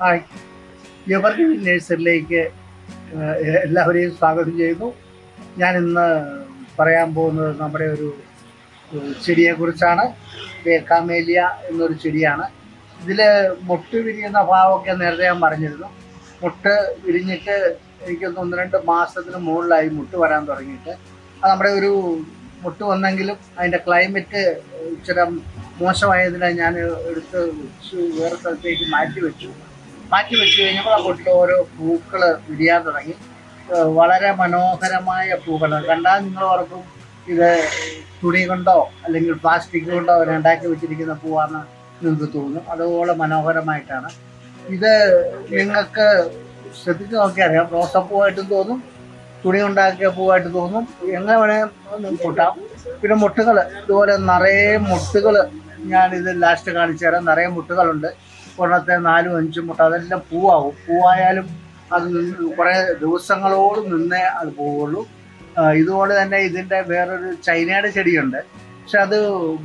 Hi, evergreen നഴ്സറിയിലേക്ക് എല്ലാവരെയും സ്വാഗതം ചെയ്യുന്നു. ഞാൻ ഇന്ന് പറയാൻ പോകുന്നത് നമ്മുടെ ഒരു ചെടിയെക്കുറിച്ചാണ്. കാമേലിയ എന്നൊരു ചെടിയാണ്. ഇതിൽ മുട്ട് വിരിയുന്ന ഭാവമൊക്കെ നേരത്തെ ഞാൻ പറഞ്ഞിരുന്നു. മുട്ട് വിരിഞ്ഞിട്ട് എനിക്കൊന്ന് 1-2 മാസത്തിന് മുകളിലായി മുട്ട് വരാൻ തുടങ്ങിയിട്ട്. അത് നമ്മുടെ ഒരു മുട്ട് വന്നെങ്കിലും അതിൻ്റെ ക്ലൈമറ്റ് ഇച്ചിരി മോശമായതിനാൽ ഞാൻ എടുത്ത് വേറെ സ്ഥലത്തേക്ക് മാറ്റി വെച്ചു കഴിഞ്ഞപ്പോൾ ആ പൊട്ടിൽ ഓരോ പൂക്കൾ വിരിയാൻ തുടങ്ങി. വളരെ മനോഹരമായ പൂക്കൾ കണ്ടാൽ നിങ്ങൾ ഓർക്കും ഇത് തുണി കൊണ്ടോ അല്ലെങ്കിൽ പ്ലാസ്റ്റിക് കൊണ്ടോ ഉണ്ടാക്കി വെച്ചിരിക്കുന്ന പൂവാന്ന് നിങ്ങൾക്ക് തോന്നും. അതുപോലെ മനോഹരമായിട്ടാണ് ഇത്. നിങ്ങൾക്ക് ശ്രദ്ധിച്ച് നോക്കിയാൽ അറിയാം, റോസപ്പൂവായിട്ടും തോന്നും, തുണി ഉണ്ടാക്കിയ പൂവായിട്ട് തോന്നും, എങ്ങനെ വേണേൽ കൂട്ടാം. പിന്നെ മുട്ടുകൾ ഇതുപോലെ നിറയെ മുട്ടുകൾ, ഞാനിത് ലാസ്റ്റ് കാണിച്ചു തരാം. നിറയെ മുട്ടുകളുണ്ട്. ഒരെണ്ണത്തെ 4-5 മുട്ട, അതെല്ലാം പൂവായാലും അത് കുറേ ദിവസങ്ങളോട് നിന്നേ അത് പോവുള്ളൂ. ഇതുപോലെ തന്നെ ഇതിൻ്റെ വേറൊരു ചൈനയുടെ ചെടിയുണ്ട്. പക്ഷെ അത്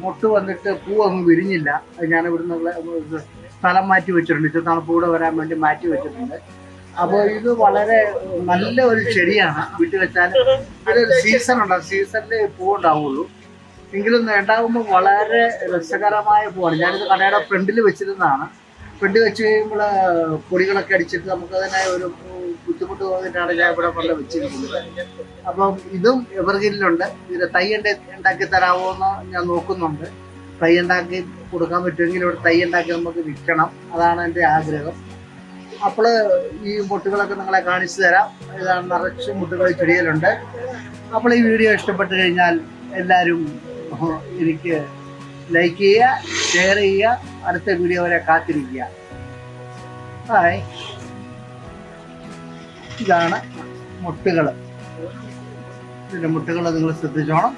മുട്ട് വന്നിട്ട് പൂ അങ്ങ് വിരിഞ്ഞില്ല. അത് ഞാൻ ഇവിടുന്ന് സ്ഥലം മാറ്റി വെച്ചിട്ടുണ്ട്, ഇച്ചിരി തണുപ്പൂടെ വരാൻ വേണ്ടി മാറ്റി വെച്ചിട്ടുണ്ട്. അപ്പോൾ ഇത് വളരെ നല്ല ഒരു ചെടിയാണ്. വീട്ടിൽ വെച്ചാൽ അതൊരു സീസൺ ഉണ്ട്, സീസണിൽ പൂ ഉണ്ടാവുള്ളൂ. എങ്കിലും ഉണ്ടാകുമ്പോൾ വളരെ രസകരമായ പൂവാണ്. ഞാനിത് കടയുടെ ഫ്രണ്ടിൽ വെച്ചിരുന്നതാണ്. ഫ്രണ്ട് വെച്ച് കഴിയുമ്പോൾ പൊടികളൊക്കെ അടിച്ചിട്ട് നമുക്ക് തന്നെ ഒരു ബുദ്ധിമുട്ട് തോന്നിയിട്ടാണ് ഞാൻ ഇവിടെ കൊണ്ട് വെച്ചിരിക്കുന്നത്. അപ്പം ഇതും എവർഗ്രീനിലുണ്ട്. ഇതിൻ്റെ തൈ ഉണ്ടാക്കി തരാമോ എന്ന് ഞാൻ നോക്കുന്നുണ്ട്. തൈ ഉണ്ടാക്കി കൊടുക്കാൻ പറ്റുമെങ്കിൽ ഇവിടെ തൈ ഉണ്ടാക്കി നമുക്ക് വിൽക്കണം, അതാണ് എൻ്റെ ആഗ്രഹം. അപ്പോൾ ഈ മുട്ടുകളൊക്കെ നിങ്ങളെ കാണിച്ചു തരാം. ഇതാണ് നിറച്ച് മുട്ടുകൾ ചെടിയിലുണ്ട്. അപ്പോൾ ഈ വീഡിയോ ഇഷ്ടപ്പെട്ട് കഴിഞ്ഞാൽ എല്ലാവരും എനിക്ക് ലൈക്ക് ചെയ്യുക, ഷെയർ ചെയ്യുക, അടുത്ത വീഡിയോ വരെ കാത്തിരിക്കുക. ഹായ്, ഇതാണ് മുട്ടുകൾ. ഇതിൻ്റെ മുട്ടുകൾ നിങ്ങൾ ശ്രദ്ധിച്ചോണം.